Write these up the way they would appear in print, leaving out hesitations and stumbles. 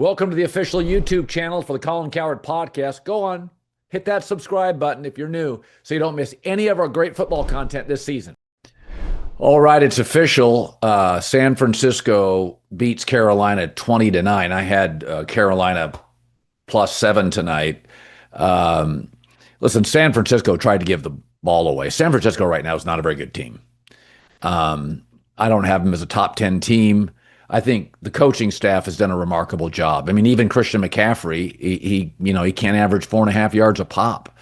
Welcome to the official YouTube channel for the Colin Cowherd podcast. Go on, hit that subscribe button if you're new so you don't miss any of our great football content this season. All right, it's official. San Francisco beats Carolina 20-9. I had Carolina +7 tonight. Listen, San Francisco tried to give the ball away. San Francisco right now is not a very good team. I don't have them as a top 10 team. I think the coaching staff has done a remarkable job. I mean, even Christian McCaffrey, he can't average 4.5 yards a pop.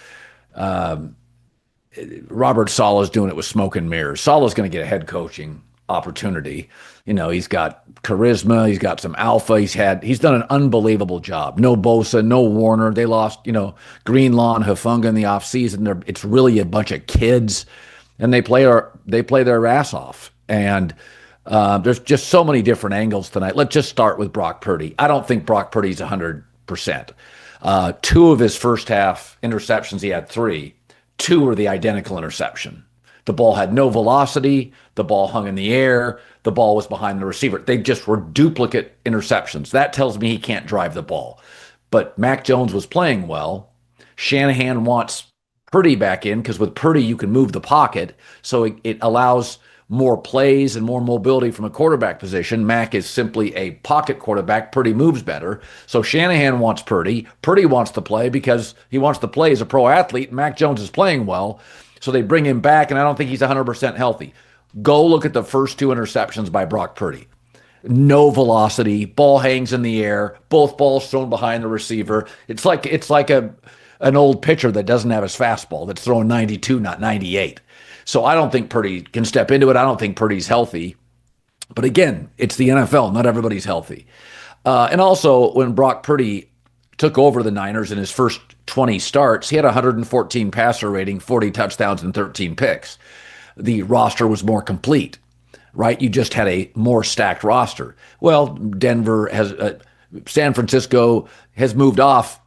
Robert Saleh is doing it with smoke and mirrors. Saleh's going to get a head coaching opportunity. He's got charisma. He's got some alpha. He's done an unbelievable job. No Bosa, no Warner. They lost, Greenlaw and Hufanga in the offseason. It's really a bunch of kids, and they play their ass off. And there's just so many different angles tonight. Let's just start with Brock Purdy. I don't think Brock Purdy's 100%. Two of his first half interceptions, he had three. Two were the identical interception. The ball had no velocity. The ball hung in the air. The ball was behind the receiver. They just were duplicate interceptions. That tells me he can't drive the ball. But Mac Jones was playing well. Shanahan wants Purdy back in because with Purdy, you can move the pocket. So it allows more plays and more mobility from a quarterback position. Mac is simply a pocket quarterback. Purdy moves better. So Shanahan wants Purdy. Purdy wants to play because he wants to play as a pro athlete. Mac Jones is playing well. So they bring him back, and I don't think he's 100% healthy. Go look at the first two interceptions by Brock Purdy. No velocity. Ball hangs in the air. Both balls thrown behind the receiver. It's like an old pitcher that doesn't have his fastball that's throwing 92, not 98. So I don't think Purdy can step into it. I don't think Purdy's healthy. But again, it's the NFL. Not everybody's healthy. And also, when Brock Purdy took over the Niners in his first 20 starts, he had 114 passer rating, 40 touchdowns, and 13 picks. The roster was more complete, right? You just had a more stacked roster. Well, San Francisco has moved off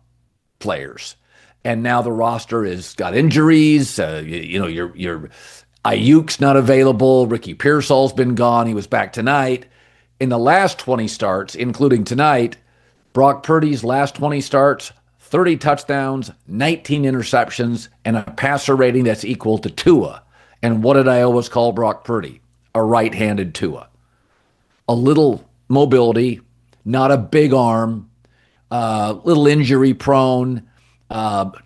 players. And now the roster has got injuries. Your Ayuk's not available. Ricky Pearsall's been gone. He was back tonight. In the last 20 starts, including tonight, Brock Purdy's last 20 starts, 30 touchdowns, 19 interceptions, and a passer rating that's equal to Tua. And what did I always call Brock Purdy? A right-handed Tua. A little mobility, not a big arm, little injury prone.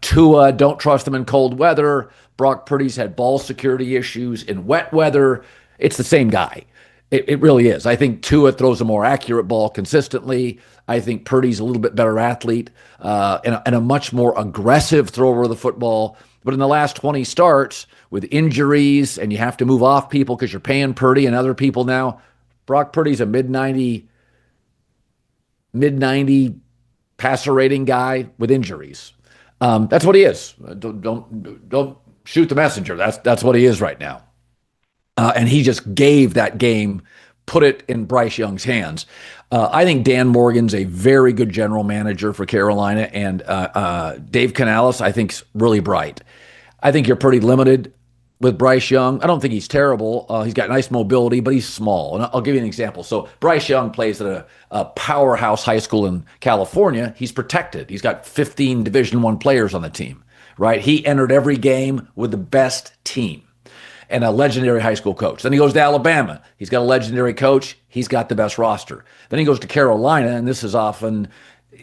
Tua, don't trust him in cold weather. Brock Purdy's had ball security issues in wet weather. It's the same guy. It really is. I think Tua throws a more accurate ball consistently. I think Purdy's a little bit better athlete and a much more aggressive thrower of the football. But in the last 20 starts with injuries and you have to move off people because you're paying Purdy and other people now, Brock Purdy's a mid-90 passer rating guy with injuries. That's what he is. Don't shoot the messenger. That's what he is right now. And he just gave that game, put it in Bryce Young's hands. I think Dan Morgan's a very good general manager for Carolina, and Dave Canales, I think, is really bright. I think you're pretty limited with Bryce Young. I don't think he's terrible. He's got nice mobility, but he's small. And I'll give you an example. So Bryce Young plays at a powerhouse high school in California. He's protected. He's got 15 Division I players on the team, right? He entered every game with the best team and a legendary high school coach. Then he goes to Alabama. He's got a legendary coach. He's got the best roster. Then he goes to Carolina, and this is often,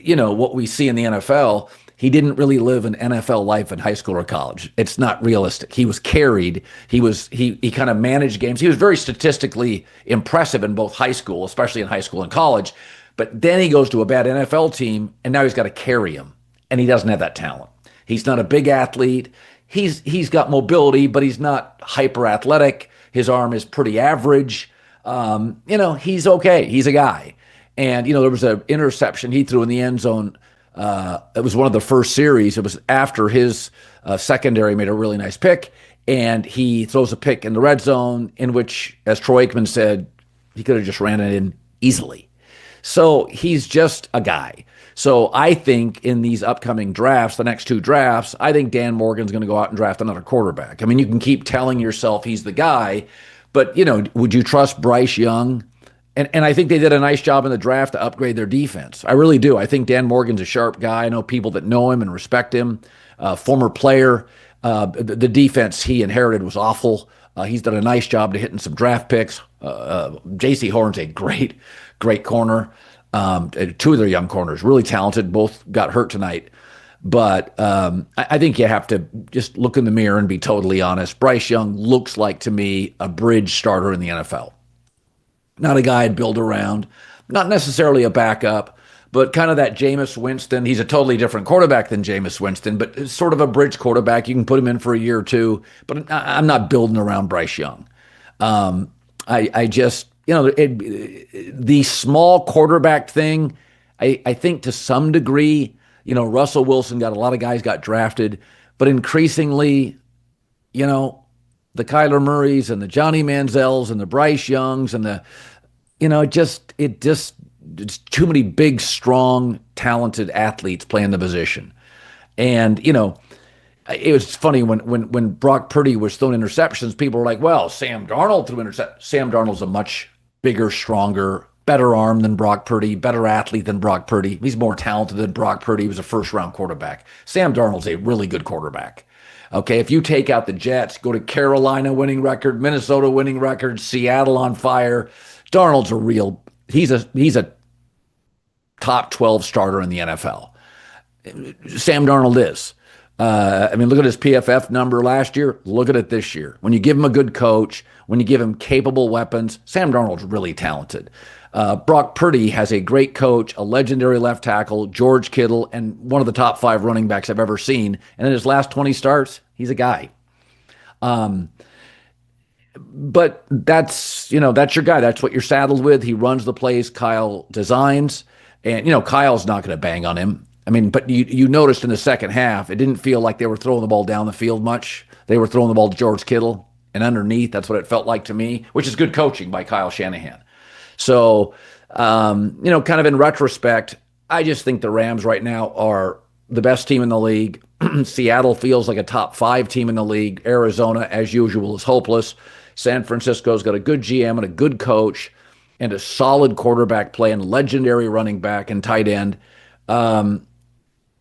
what we see in the NFL. He didn't really live an NFL life in high school or college. It's not realistic. He was carried. He kind of managed games. He was very statistically impressive in both high school, especially in high school and college. But then he goes to a bad NFL team, and now he's got to carry him, and he doesn't have that talent. He's not a big athlete. He's got mobility, but he's not hyper athletic. His arm is pretty average. He's okay. He's a guy. And, there was an interception he threw in the end zone. It was one of the first series. It was after his secondary made a really nice pick, and he throws a pick in the red zone in which, as Troy Aikman said, he could have just ran it in easily. So he's just a guy. So I think in these upcoming drafts, the next two drafts, I think Dan Morgan's going to go out and draft another quarterback. I mean, you can keep telling yourself he's the guy, but, would you trust Bryce Young And I think they did a nice job in the draft to upgrade their defense. I really do. I think Dan Morgan's a sharp guy. I know people that know him and respect him. Former player. The defense he inherited was awful. He's done a nice job to hitting some draft picks. J.C. Horn's a great corner. Two of their young corners, really talented. Both got hurt tonight. But I think you have to just look in the mirror and be totally honest. Bryce Young looks like, to me, a bridge starter in the NFL. Not a guy I'd build around, not necessarily a backup, but kind of that Jameis Winston. He's a totally different quarterback than Jameis Winston, but sort of a bridge quarterback. You can put him in for a year or two, but I'm not building around Bryce Young. I just, the small quarterback thing, I think to some degree, Russell Wilson got a lot of guys got drafted, but increasingly, the Kyler Murrays and the Johnny Manziels and the Bryce Youngs and it's too many big, strong, talented athletes playing the position. And, it was funny when Brock Purdy was throwing interceptions, people were like, well, Sam Darnold threw interceptions. Sam Darnold's a much bigger, stronger, better arm than Brock Purdy, better athlete than Brock Purdy. He's more talented than Brock Purdy. He was a first-round quarterback. Sam Darnold's a really good quarterback. Okay, if you take out the Jets, go to Carolina winning record, Minnesota winning record, Seattle on fire, Darnold's he's a top 12 starter in the NFL. Sam Darnold is. Look at his PFF number last year. Look at it this year. When you give him a good coach, when you give him capable weapons, Sam Darnold's really talented. Brock Purdy has a great coach, a legendary left tackle, George Kittle, and one of the top 5 running backs I've ever seen. And in his last 20 starts, he's a guy. But that's your guy. That's what you're saddled with. He runs the plays Kyle designs. And, Kyle's not going to bang on him. But you noticed in the second half, it didn't feel like they were throwing the ball down the field much. They were throwing the ball to George Kittle and underneath. That's what it felt like to me, which is good coaching by Kyle Shanahan. So, kind of in retrospect, I just think the Rams right now are the best team in the league. Seattle feels like a top 5 team in the league. Arizona, as usual, is hopeless. San Francisco's got a good GM and a good coach and a solid quarterback play and legendary running back and tight end.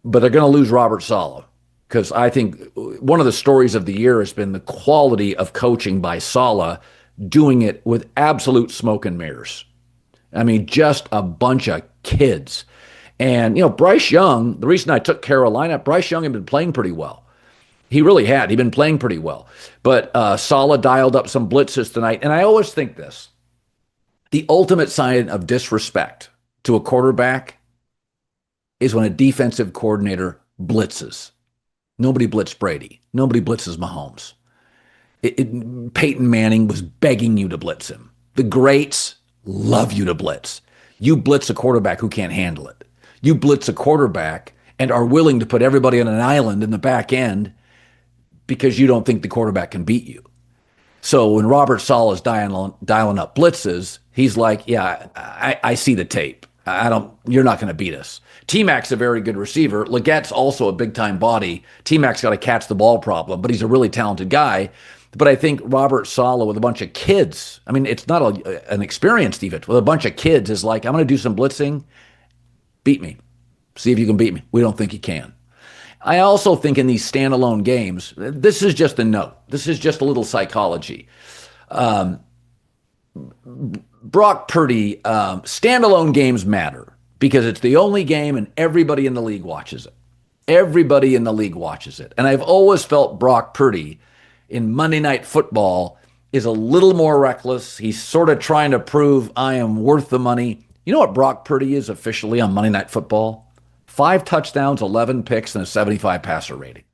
But they're going to lose Robert Saleh because I think one of the stories of the year has been the quality of coaching by Saleh, doing it with absolute smoke and mirrors. Just a bunch of kids. And, Bryce Young, the reason I took Carolina, Bryce Young had been playing pretty well. He really had. He'd been playing pretty well. But Saleh dialed up some blitzes tonight. And I always think this. The ultimate sign of disrespect to a quarterback is when a defensive coordinator blitzes. Nobody blitzed Brady. Nobody blitzes Mahomes. Peyton Manning was begging you to blitz him. The greats love you to blitz. You blitz a quarterback who can't handle it. You blitz a quarterback and are willing to put everybody on an island in the back end because you don't think the quarterback can beat you. So when Robert Saleh is dialing up blitzes, he's like, yeah, I see the tape. You're not going to beat us. T-Mac's a very good receiver. Legette's also a big-time body. T-Mac's got a catch-the-ball problem, but he's a really talented guy. But I think Robert Saleh with a bunch of kids, it's not an experienced defense, with a bunch of kids is like, I'm going to do some blitzing. Beat me. See if you can beat me. We don't think you can. I also think in these standalone games, this is just a note. This is just a little psychology. Brock Purdy, standalone games matter because it's the only game and everybody in the league watches it. Everybody in the league watches it. And I've always felt Brock Purdy in Monday Night Football is a little more reckless. He's sort of trying to prove I am worth the money. You know what Brock Purdy is officially on Monday Night Football? 5 touchdowns, 11 picks, and a 75 passer rating.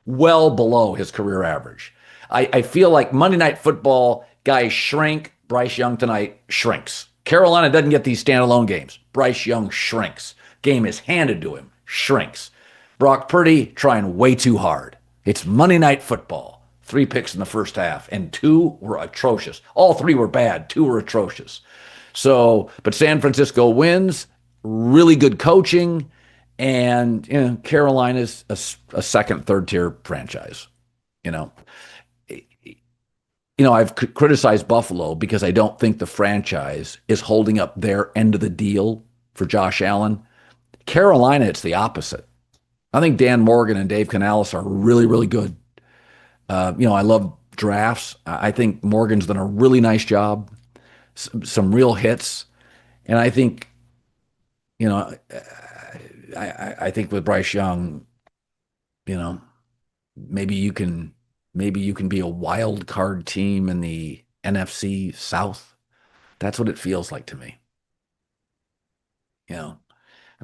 Well below his career average. I feel like Monday Night Football guys shrink. Bryce Young tonight shrinks. Carolina doesn't get these standalone games. Bryce Young shrinks. Game is handed to him. Shrinks. Brock Purdy trying way too hard. It's Monday Night Football. 3 picks in the first half, and 2 were atrocious. All 3 were bad. 2 were atrocious. So, but San Francisco wins. Really good coaching. And Carolina's a second, third tier franchise. I've criticized Buffalo because I don't think the franchise is holding up their end of the deal for Josh Allen. Carolina, it's the opposite. I think Dan Morgan and Dave Canales are really, really good. I love drafts. I think Morgan's done a really nice job, some real hits. And I think, you know, I think with Bryce Young, you know, maybe you can be a wild card team in the NFC South. That's what it feels like to me.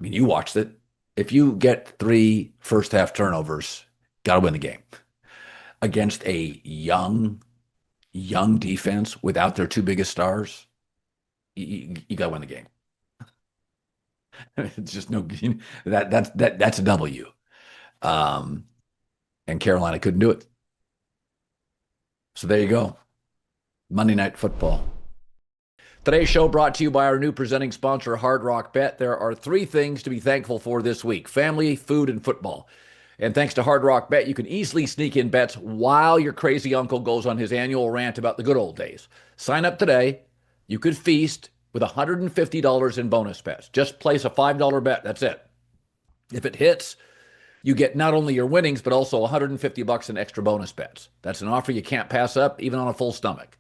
You watched it. If you get 3 first half turnovers, got to win the game against a young defense without their 2 biggest stars. You got to win the game. It's just that's a W. And Carolina couldn't do it. So there you go. Monday Night Football. Today's show brought to you by our new presenting sponsor, Hard Rock Bet. There are 3 things to be thankful for this week: family, food, and football. And thanks to Hard Rock Bet, you can easily sneak in bets while your crazy uncle goes on his annual rant about the good old days. Sign up today. You could feast with $150 in bonus bets. Just place a $5 bet. That's it. If it hits, you get not only your winnings, but also $150 in extra bonus bets. That's an offer you can't pass up, even on a full stomach.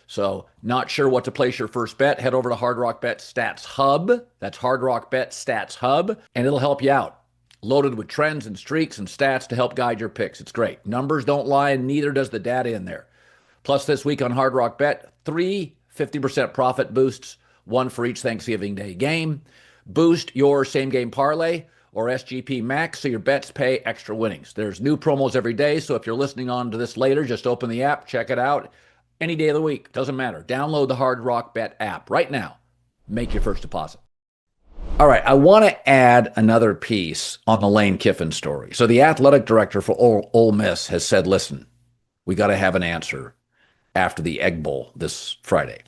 So, not sure what to place your first bet? Head over to Hard Rock Bet Stats Hub. That's Hard Rock Bet Stats Hub, and it'll help you out. Loaded with trends and streaks and stats to help guide your picks. It's great. Numbers don't lie, and neither does the data in there. Plus, this week on Hard Rock Bet, 3 50% profit boosts, 1 for each Thanksgiving Day game. Boost your same game parlay or SGP Max so your bets pay extra winnings. There's new promos every day, so if you're listening on to this later, just open the app, check it out. Any day of the week, doesn't matter. Download the Hard Rock Bet app right now. Make your first deposit. All right, I want to add another piece on the Lane Kiffin story. So the athletic director for Ole Miss has said, listen, we got to have an answer after the Egg Bowl this Friday.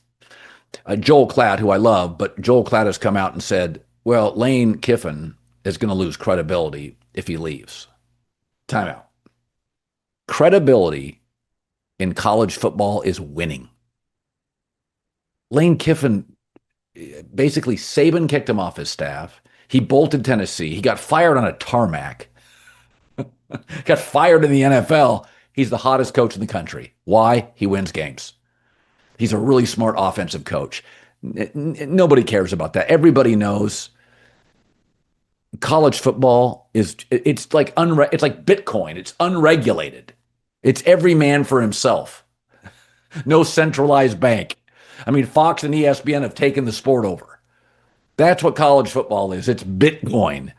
Joel Klatt, who I love, but Joel Klatt has come out and said, well, Lane Kiffin is going to lose credibility if he leaves. Time out. Credibility in college football is winning. Lane Kiffin, basically Saban kicked him off his staff. He bolted Tennessee. He got fired on a tarmac. Got fired in the NFL. He's the hottest coach in the country. Why? He wins games. He's a really smart offensive coach. Nobody cares about that. Everybody knows college football it's like Bitcoin. It's unregulated. It's every man for himself. No centralized bank. I mean, Fox and ESPN have taken the sport over. That's what college football is. It's Bitcoin.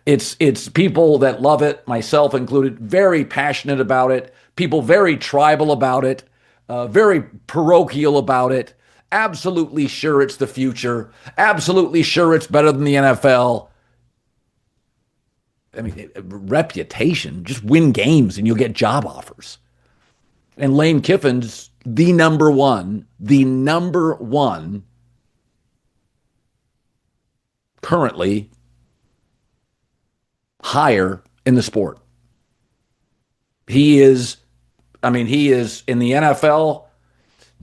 It's people that love it, myself included, very passionate about it. People very tribal about it, very parochial about it. Absolutely sure it's the future. Absolutely sure it's better than the NFL. I mean, reputation, just win games and you'll get job offers. And Lane Kiffin's the number one currently hire in the sport. He is in the NFL,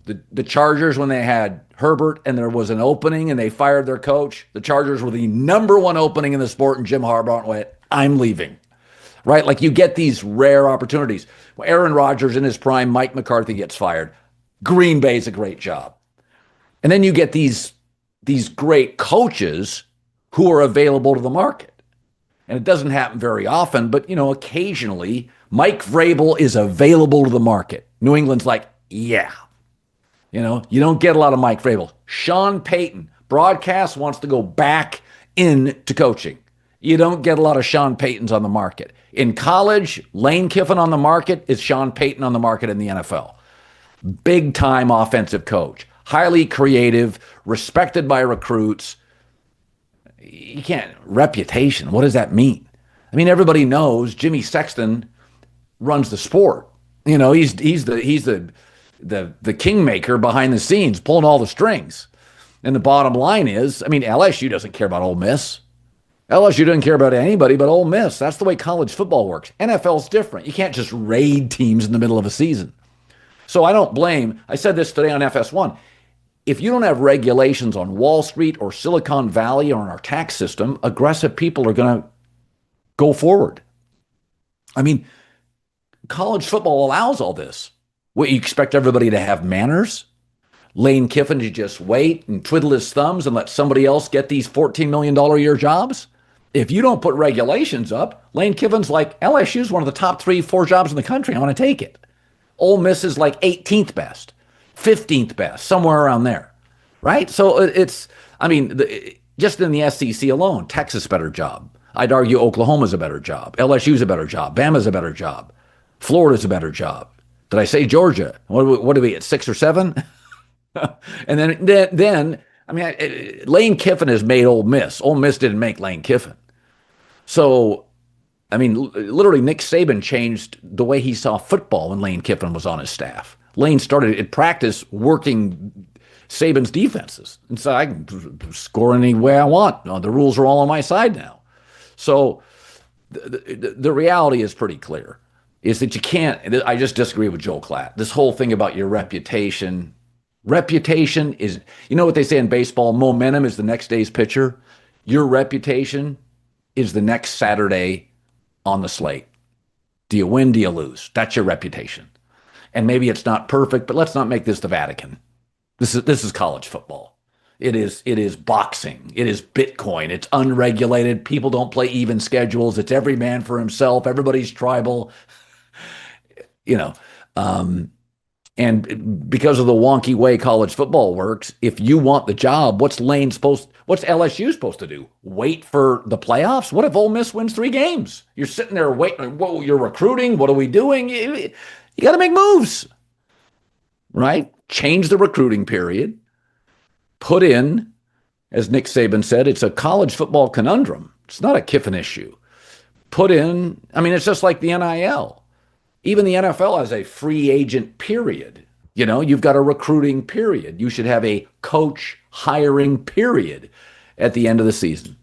the Chargers, when they had Herbert and there was an opening and they fired their coach, the Chargers were the number 1 opening in the sport, and Jim Harbaugh went, I'm leaving. Right? Like, you get these rare opportunities. Aaron Rodgers in his prime, Mike McCarthy gets fired. Green Bay's a great job. And then you get these great coaches who are available to the market. And it doesn't happen very often, but, occasionally Mike Vrabel is available to the market. New England's like, yeah. You don't get a lot of Mike Vrabel. Sean Payton, broadcast, wants to go back into coaching. You don't get a lot of Sean Paytons on the market. In college, Lane Kiffin on the market is Sean Payton on the market in the NFL. Big time offensive coach, highly creative, respected by recruits. You can't, reputation, what does that mean? I mean, everybody knows Jimmy Sexton runs the sport. He's the kingmaker behind the scenes, pulling all the strings. And the bottom line is, LSU doesn't care about Ole Miss. LSU doesn't care about anybody but Ole Miss. That's the way college football works. NFL's different. You can't just raid teams in the middle of a season. So I don't blame, I said this today on FS1. If you don't have regulations on Wall Street or Silicon Valley or in our tax system, aggressive people are going to go forward. I mean, college football allows all this. What, you expect everybody to have manners? Lane Kiffin to just wait and twiddle his thumbs and let somebody else get these $14 million a year jobs? If you don't put regulations up, Lane Kiffin's like, LSU's one of the top 3-4 jobs in the country. I want to take it. Ole Miss is like 18th best, 15th best, somewhere around there, right? So it's, I mean, just in the SEC alone, Texas better job. I'd argue Oklahoma's a better job. LSU's a better job. Bama's a better job. Florida's a better job. Did I say Georgia? What do we at 6 or 7? And then I mean, Lane Kiffin has made Ole Miss. Ole Miss didn't make Lane Kiffin. So, I mean, literally Nick Saban changed the way he saw football when Lane Kiffin was on his staff. Lane started at practice working Saban's defenses. And so I can score any way I want. The rules are all on my side now. So the reality is pretty clear, is that you can't, I just disagree with Joel Klatt. This whole thing about your reputation is, you know what they say in baseball, momentum is the next day's pitcher. Your reputation is the next Saturday on the slate. Do you win? Do you lose? That's your reputation. And maybe it's not perfect, but let's not make this the Vatican. This is college football. It is boxing. It is Bitcoin. It's unregulated. People don't play even schedules. It's every man for himself. Everybody's tribal. And because of the wonky way college football works, if you want the job, what's LSU supposed to do? Wait for the playoffs? What if Ole Miss wins 3 games? You're sitting there waiting. Whoa, you're recruiting. What are we doing? You got to make moves, right? Change the recruiting period. Put in, as Nick Saban said, it's a college football conundrum. It's not a Kiffin issue. Put in, I mean, it's just like the NIL. Even the NFL has a free agent period. You've got a recruiting period. You should have a coach hiring period at the end of the season.